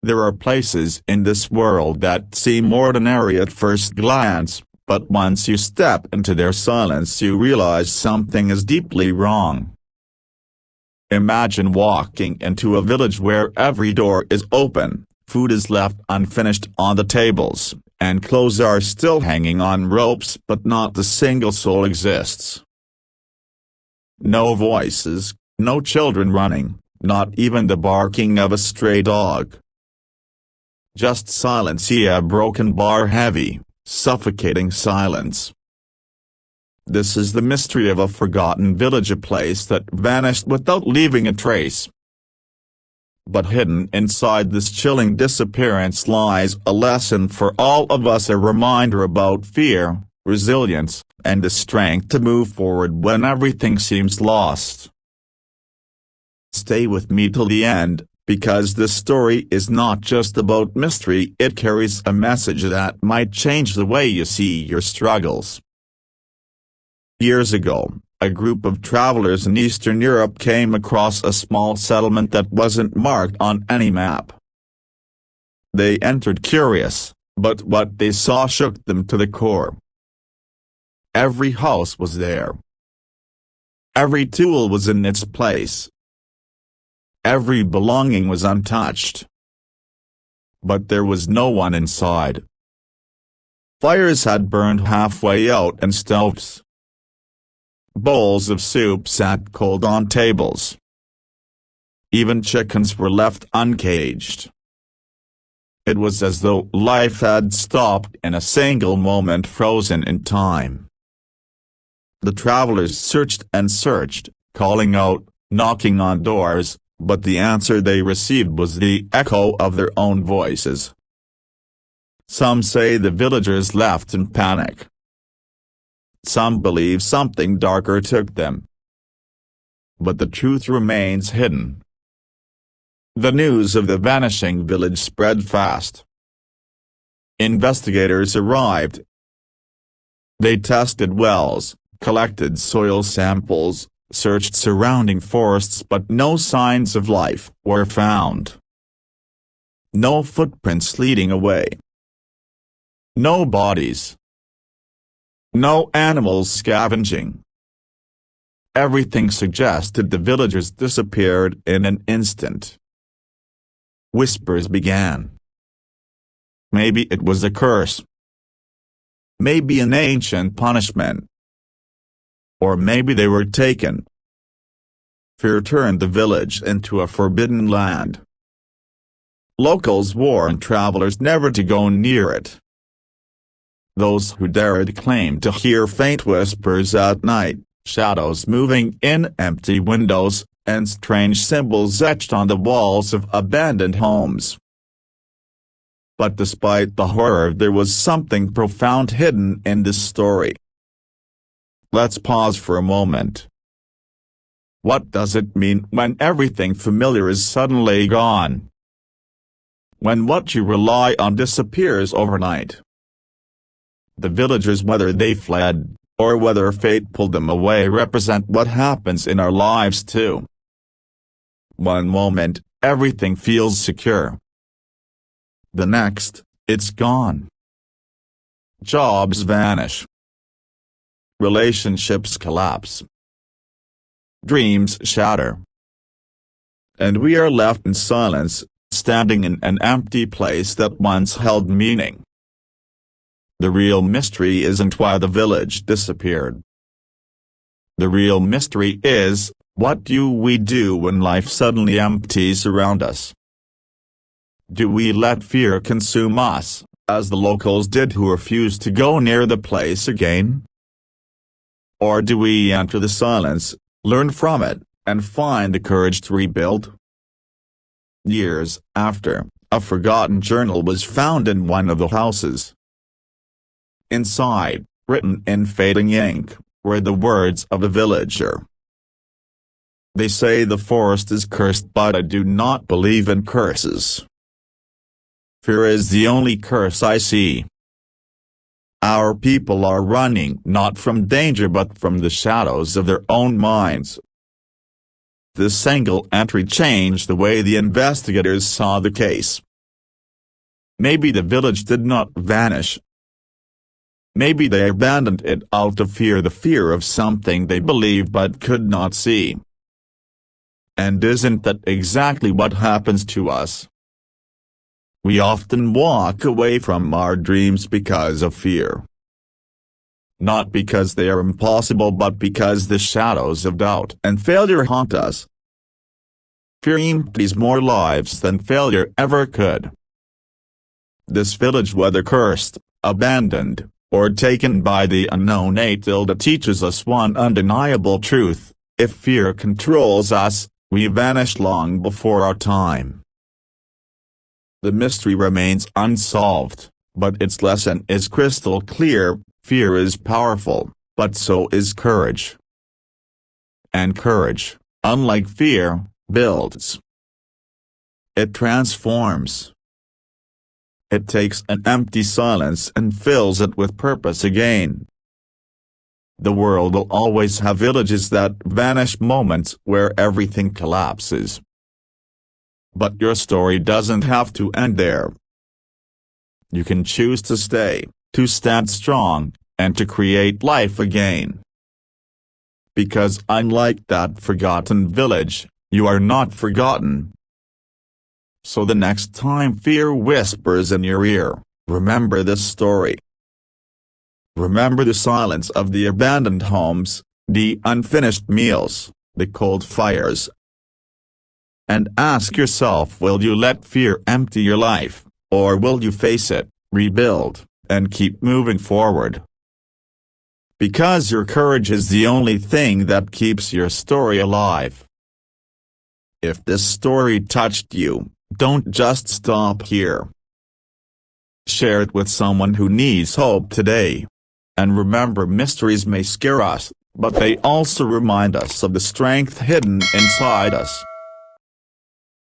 There are places in this world that seem ordinary at first glance, but once you step into their silence you realize something is deeply wrong. Imagine walking into a village where every door is open, food is left unfinished on the tables, and clothes are still hanging on ropes but not a single soul exists. No voices, no children running, not even the barking of a stray dog. Just silence, a broken bar, heavy, suffocating silence. This is the mystery of a forgotten village, a place that vanished without leaving a trace. But hidden inside this chilling disappearance lies a lesson for all of us, a reminder about fear, resilience, and the strength to move forward when everything seems lost. Stay with me till the end, because this story is not just about mystery, it carries a message that might change the way you see your struggles. Years ago, a group of travelers in Eastern Europe came across a small settlement that wasn't marked on any map. They entered curious, but what they saw shook them to the core. Every house was there. Every tool was in its place. Every belonging was untouched. But there was no one inside. Fires had burned halfway out and stoves. Bowls of soup sat cold on tables. Even chickens were left uncaged. It was as though life had stopped in a single moment, frozen in time. The travelers searched and searched, calling out, knocking on doors, but the answer they received was the echo of their own voices. Some say the villagers left in panic. Some believe something darker took them. But the truth remains hidden. The news of the vanishing village spread fast. Investigators arrived. They tested wells, collected soil samples, searched surrounding forests, but no signs of life were found. No footprints leading away. No bodies. No animals scavenging. Everything suggested the villagers disappeared in an instant. Whispers began. Maybe it was a curse. Maybe an ancient punishment. Or maybe they were taken. Fear turned the village into a forbidden land. Locals warned travelers never to go near it. Those who dared claimed to hear faint whispers at night, shadows moving in empty windows, and strange symbols etched on the walls of abandoned homes. But despite the horror, there was something profound hidden in this story. Let's pause for a moment. What does it mean when everything familiar is suddenly gone? When what you rely on disappears overnight? The villagers, whether they fled, or whether fate pulled them away, represent what happens in our lives too. One moment, everything feels secure. The next, it's gone. Jobs vanish. Relationships collapse. Dreams shatter. And we are left in silence, standing in an empty place that once held meaning. The real mystery isn't why the village disappeared. The real mystery is, what do we do when life suddenly empties around us? Do we let fear consume us, as the locals did who refused to go near the place again? Or do we enter the silence, learn from it, and find the courage to rebuild? Years after, a forgotten journal was found in one of the houses. Inside, written in fading ink, were the words of a villager. They say the forest is cursed, but I do not believe in curses. Fear is the only curse I see. Our people are running not from danger but from the shadows of their own minds. This single entry changed the way the investigators saw the case. Maybe the village did not vanish. Maybe they abandoned it out of fear, the fear of something they believed but could not see. And isn't that exactly what happens to us? We often walk away from our dreams because of fear. Not because they are impossible, but because the shadows of doubt and failure haunt us. Fear empties more lives than failure ever could. This village, whether cursed, abandoned, or taken by the unknown Atilda, teaches us one undeniable truth: if fear controls us, we vanish long before our time. The mystery remains unsolved, but its lesson is crystal clear: fear is powerful, but so is courage. And courage, unlike fear, builds. It transforms. It takes an empty silence and fills it with purpose again. The world will always have villages that vanish, moments where everything collapses. But your story doesn't have to end there. You can choose to stay, to stand strong, and to create life again. Because unlike that forgotten village, you are not forgotten. So the next time fear whispers in your ear, remember this story. Remember the silence of the abandoned homes, the unfinished meals, the cold fires. And ask yourself, will you let fear empty your life, or will you face it, rebuild, and keep moving forward? Because your courage is the only thing that keeps your story alive. If this story touched you, don't just stop here. Share it with someone who needs hope today. And remember, mysteries may scare us, but they also remind us of the strength hidden inside us.